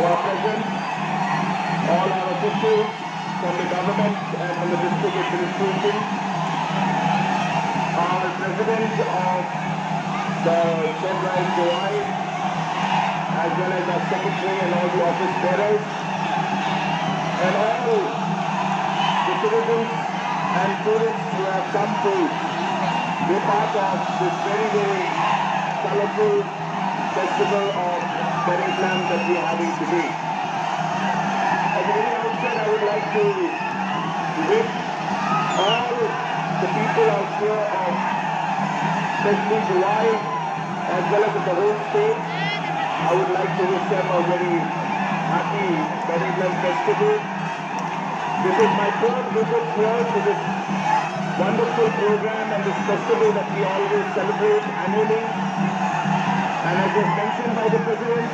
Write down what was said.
are present, all our officials from the government and from the district administration, our president of the Sunrise Diwali, as well as our secretary and all the office bearers, and all the citizens and tourists who have come to be part of this very, very colorful festival of Islam that we are having today. At the very outset, I would like to wish all the people out here of especially Dubai as well as the whole state, I would like to wish them a very happy Islam festival. This is my third visit here to this wonderful program and this festival that we always celebrate annually. And as was mentioned by the President,